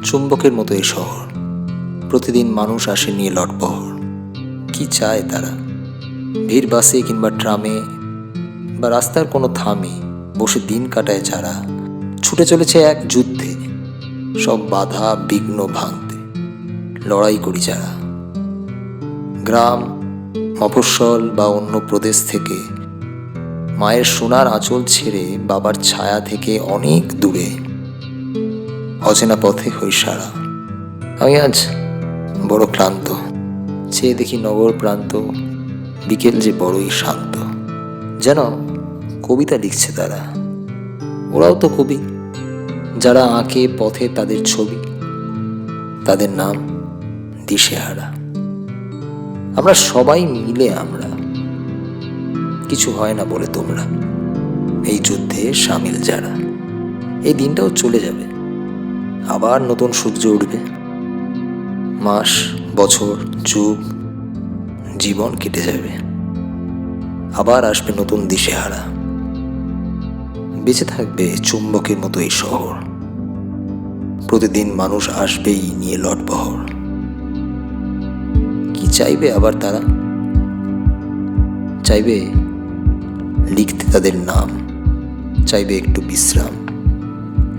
চুম্বকের মতো এই শহর, প্রতিদিন মানুষ আসে নিয়ে লটবহর। কি চায় তারা? ভিড় বাসে কিংবা ট্রামে বা রাস্তার কোনো থামে বসে দিন কাটায় যারা, ছুটে চলেছে এক যুদ্ধে, সব বাধা বিঘ্ন ভাঙতে লড়াই করি যারা। গ্রাম, মফস্বল বা অন্য প্রদেশ থেকে, মায়ের সোনার আঁচল ছেড়ে বাবার ছায়া থেকে অনেক দূরে, অচেনা পথে হই সারা। আমি আজ বড় ক্লান্ত, চেয়ে দেখি নগর প্রান্ত, বিকেল যে বড়ই শান্ত। যেন কবিতা লিখছে তারা, ওরাও তো কবি, যারা আঁকে পথে তাদের ছবি, তাদের নাম দিশেহারা। আমরা সবাই মিলে আমরা, কিছু হয় না বলে তোমরা, এই যুদ্ধে সামিল যারা। এই দিনটাও চলে যাবে, আবার নতুন সূর্য উঠবে। মাস, বছর, যুগ, জীবন কেটে যাবে, আবার আসবে নতুন দিশেহারা। বেঁচে থাকবে চুম্বকের মতো এই শহর, প্রতিদিন মানুষ আসবেই নিয়ে লটবহর। কি চাইবে আবার তারা? চাইবে লিখতে তাদের নাম, চাইবে একটু বিশ্রাম,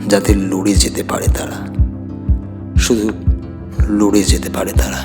যাতে লড়ে যেতে পারে তারা, শুধু লড়ে যেতে পারে তারা।